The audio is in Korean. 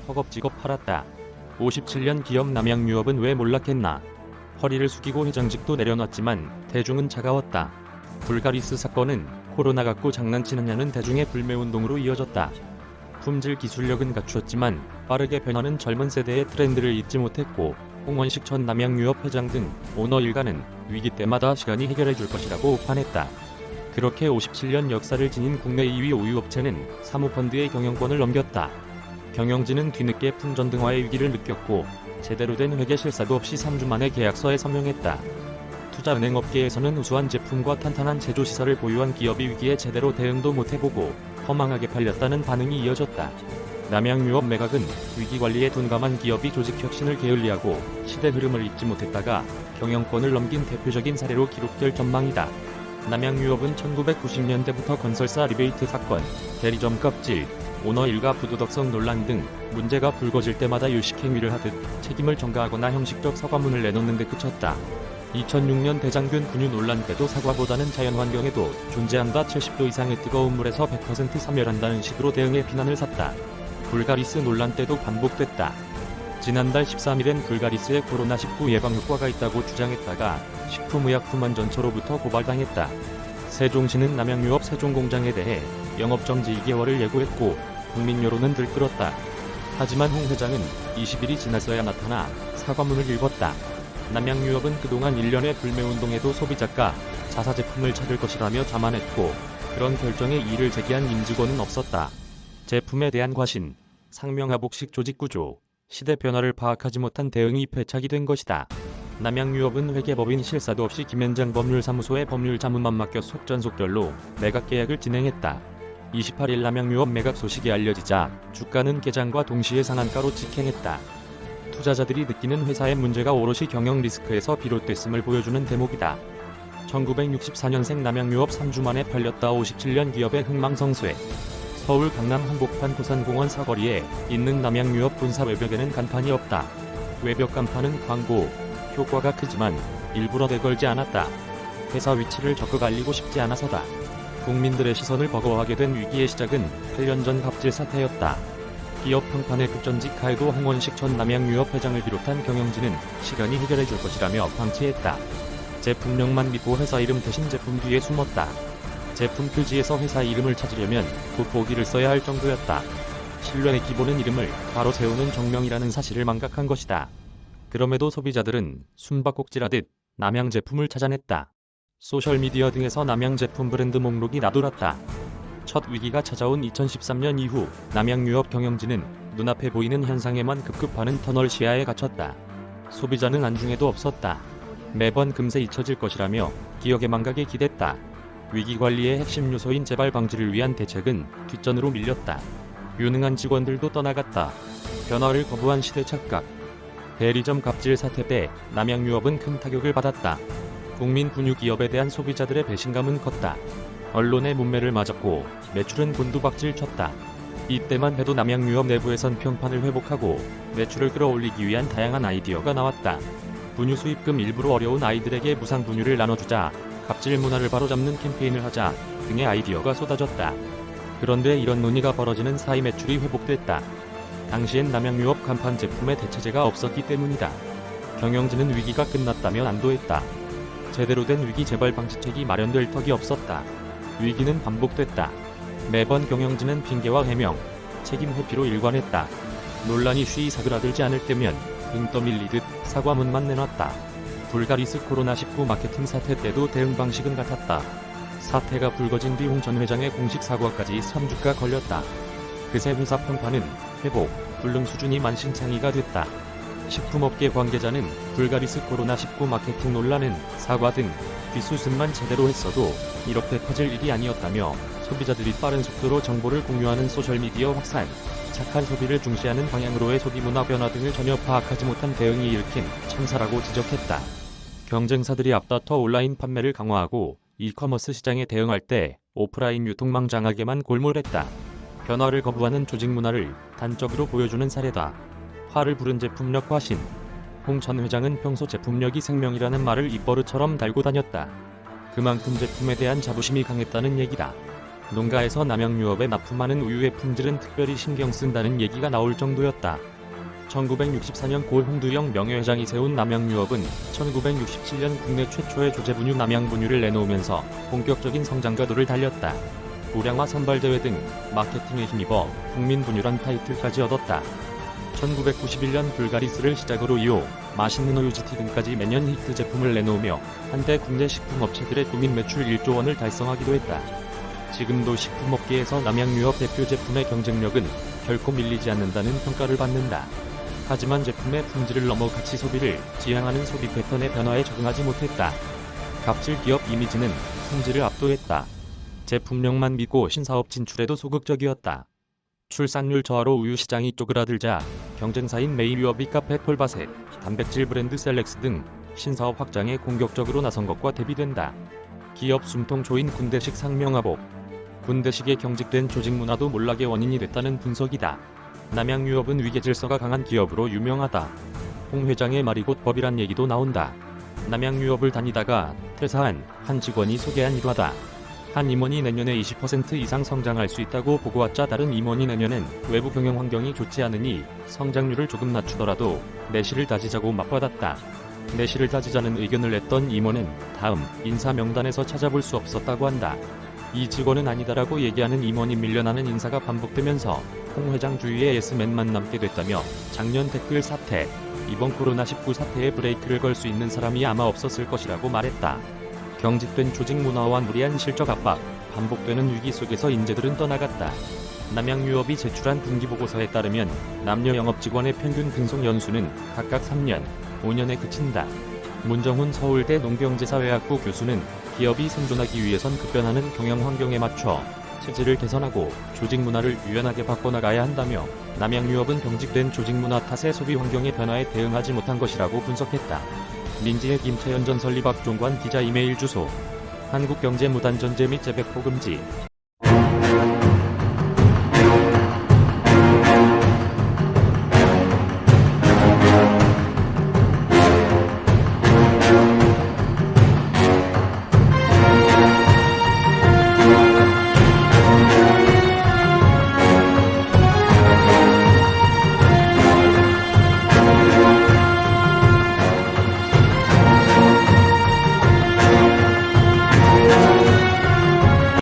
허겁지겁 팔았다. 57년 기업 남양유업은 왜 몰락했나. 허리를 숙이고 회장직도 내려놨지만 대중은 차가웠다. 불가리스 사건은 코로나 갖고 장난치느냐는 대중의 불매운동으로 이어졌다. 품질 기술력은 갖추었지만 빠르게 변하는 젊은 세대의 트렌드를 잊지 못했고 홍원식 전 남양유업 회장 등 오너 일가는 위기 때마다 시간이 해결해 줄 것이라고 오판했다. 그렇게 57년 역사를 지닌 국내 2위 우유업체는 사모펀드의 경영권을 넘겼다. 경영진은 뒤늦게 품전등화의 위기를 느꼈고 제대로 된 회계 실사도 없이 3주 만에 계약서에 서명했다. 투자은행업계에서는 우수한 제품과 탄탄한 제조시설을 보유한 기업이 위기에 제대로 대응도 못해보고 허망하게 팔렸다는 반응이 이어졌다. 남양유업 매각은 위기관리에 둔감한 기업이 조직혁신을 게을리하고 시대 흐름을 잊지 못했다가 경영권을 넘긴 대표적인 사례로 기록될 전망이다. 남양유업은 1990년대부터 건설사 리베이트 사건, 대리점 갑질, 오너 일가 부도덕성 논란 등 문제가 불거질 때마다 유식행위를 하듯 책임을 전가하거나 형식적 사과문을 내놓는 데 그쳤다. 2006년 대장균 분유 논란 때도 사과보다는 자연환경에도 존재한다. 70도 이상의 뜨거운 물에서 100% 사멸한다는 식으로 대응해 비난을 샀다. 불가리스 논란 때도 반복됐다. 지난달 13일엔 불가리스의 코로나19 예방 효과가 있다고 주장했다가 식품의약품안전처로부터 고발당했다. 세종시는 남양유업 세종공장에 대해 영업정지 2개월을 예고했고 국민 여론은 들끓었다. 하지만 홍 회장은 20일이 지났어야 나타나 사과문을 읽었다. 남양유업은 그동안 일련의 불매운동에도 소비자가 자사 제품을 찾을 것이라며 자만했고 그런 결정에 이의를 제기한 임직원은 없었다. 제품에 대한 과신, 상명하복식 조직구조, 시대 변화를 파악하지 못한 대응이 패착이 된 것이다. 남양유업은 회계법인 실사도 없이 김현장 법률사무소에 법률자문만 맡겨 속전속결로 매각 계약을 진행했다. 28일 남양유업 매각 소식이 알려지자 주가는 개장과 동시에 상한가로 직행했다. 투자자들이 느끼는 회사의 문제가 오롯이 경영 리스크에서 비롯됐음을 보여주는 대목이다. 1964년생 남양유업 3주 만에 팔렸다. 57년 기업의 흥망성쇠. 서울 강남 한복판 고산공원 사거리에 있는 남양유업 본사 외벽에는 간판이 없다. 외벽 간판은 광고 효과가 크지만 일부러 내걸지 않았다. 회사 위치를 적극 알리고 싶지 않아서다. 국민들의 시선을 버거워하게 된 위기의 시작은 8년 전 갑질 사태였다. 기업 평판에 급전직하에도 홍원식 전 남양유업 회장을 비롯한 경영진은 시간이 해결해 줄 것이라며 방치했다. 제품명만 믿고 회사 이름 대신 제품 뒤에 숨었다. 제품 표지에서 회사 이름을 찾으려면 돋보기를 써야 할 정도였다. 신뢰의 기본은 이름을 바로 세우는 정명이라는 사실을 망각한 것이다. 그럼에도 소비자들은 숨바꼭질하듯 남양 제품을 찾아냈다. 소셜미디어 등에서 남양 제품 브랜드 목록이 나돌았다. 첫 위기가 찾아온 2013년 이후 남양유업 경영진은 눈앞에 보이는 현상에만 급급하는 터널 시야에 갇혔다. 소비자는 안중에도 없었다. 매번 금세 잊혀질 것이라며 기억의 망각에 기댔다. 위기관리의 핵심 요소인 재발 방지를 위한 대책은 뒷전으로 밀렸다. 유능한 직원들도 떠나갔다. 변화를 거부한 시대 착각. 대리점 갑질 사태 때 남양유업은 큰 타격을 받았다. 국민 분유 기업에 대한 소비자들의 배신감은 컸다. 언론의 문매를 맞았고 매출은 곤두박질 쳤다. 이때만 해도 남양유업 내부에선 평판을 회복하고 매출을 끌어올리기 위한 다양한 아이디어가 나왔다. 분유 수입금 일부러 어려운 아이들에게 무상 분유를 나눠주자, 갑질 문화를 바로잡는 캠페인을 하자 등의 아이디어가 쏟아졌다. 그런데 이런 논의가 벌어지는 사이 매출이 회복됐다. 당시엔 남양유업 간판 제품의 대체제가 없었기 때문이다. 경영진은 위기가 끝났다면 안도했다. 제대로 된 위기 재발 방지책이 마련될 턱이 없었다. 위기는 반복됐다. 매번 경영진은 핑계와 해명, 책임 회피로 일관했다. 논란이 쉬이 사그라들지 않을 때면 등 떠밀리듯 사과문만 내놨다. 불가리스 코로나19 마케팅 사태 때도 대응 방식은 같았다. 사태가 불거진 뒤 홍 전 회장의 공식 사과까지 3주가 걸렸다. 그새 회사 평판은 회복, 불능 수준이 만신창이가 됐다. 식품업계 관계자는 불가리스 코로나19 마케팅 논란은 사과 등 뒷수습만 제대로 했어도 이렇게 커질 일이 아니었다며 소비자들이 빠른 속도로 정보를 공유하는 소셜미디어 확산, 착한 소비를 중시하는 방향으로의 소비문화 변화 등을 전혀 파악하지 못한 대응이 일으킨 참사라고 지적했다. 경쟁사들이 앞다퉈 온라인 판매를 강화하고 이커머스 시장에 대응할 때 오프라인 유통망 장악에만 골몰했다. 변화를 거부하는 조직 문화를 단적으로 보여주는 사례다. 화를 부른 제품력 과신. 홍 전 회장은 평소 제품력이 생명이라는 말을 입버릇처럼 달고 다녔다. 그만큼 제품에 대한 자부심이 강했다는 얘기다. 농가에서 남양유업에 납품하는 우유의 품질은 특별히 신경 쓴다는 얘기가 나올 정도였다. 1964년 고 홍두영 명예회장이 세운 남양유업은 1967년 국내 최초의 조제분유 남양분유를 내놓으면서 본격적인 성장가도를 달렸다. 우량화 선발대회 등 마케팅에 힘입어 국민분유란 타이틀까지 얻었다. 1991년 불가리스를 시작으로 이후 맛있는 우유 GT 등까지 매년 히트 제품을 내놓으며 한때 국내 식품업체들의 국민 매출 1조 원을 달성하기도 했다. 지금도 식품업계에서 남양유업 대표 제품의 경쟁력은 결코 밀리지 않는다는 평가를 받는다. 하지만 제품의 품질을 넘어 가치 소비를 지향하는 소비 패턴의 변화에 적응하지 못했다. 갑질 기업 이미지는 품질을 압도했다. 제품력만 믿고 신사업 진출에도 소극적이었다. 출산율 저하로 우유 시장이 쪼그라들자 경쟁사인 메이유업이 카페 폴바셋, 단백질 브랜드 셀렉스 등 신사업 확장에 공격적으로 나선 것과 대비된다. 기업 숨통조인 군대식 상명하복. 군대식에 경직된 조직 문화도 몰락의 원인이 됐다는 분석이다. 남양유업은 위계질서가 강한 기업으로 유명하다. 홍 회장의 말이 곧 법이란 얘기도 나온다. 남양유업을 다니다가 퇴사한 한 직원이 소개한 일화다. 한 임원이 내년에 20% 이상 성장할 수 있다고 보고받자 다른 임원이 내년엔 외부 경영 환경이 좋지 않으니 성장률을 조금 낮추더라도 내실을 다지자고 맞받았다. 내실을 다지자는 의견을 냈던 임원은 다음 인사 명단에서 찾아볼 수 없었다고 한다. 이 직원은 아니다라고 얘기하는 임원이 밀려나는 인사가 반복되면서 홍 회장 주위에 예스맨만 남게 됐다며 작년 댓글 사태, 이번 코로나19 사태에 브레이크를 걸 수 있는 사람이 아마 없었을 것이라고 말했다. 경직된 조직 문화와 무리한 실적 압박, 반복되는 위기 속에서 인재들은 떠나갔다. 남양유업이 제출한 분기보고서에 따르면 남녀 영업직원의 평균 근속 연수는 각각 3년, 5년에 그친다. 문정훈 서울대 농경제사회학부 교수는 기업이 생존하기 위해선 급변하는 경영 환경에 맞춰 체질을 개선하고 조직 문화를 유연하게 바꿔나가야 한다며 남양유업은 경직된 조직 문화 탓에 소비 환경의 변화에 대응하지 못한 것이라고 분석했다. 민지의 김채연 전 설립 박종관 기자 이메일 주소 한국경제무단전제 및 재배포 금지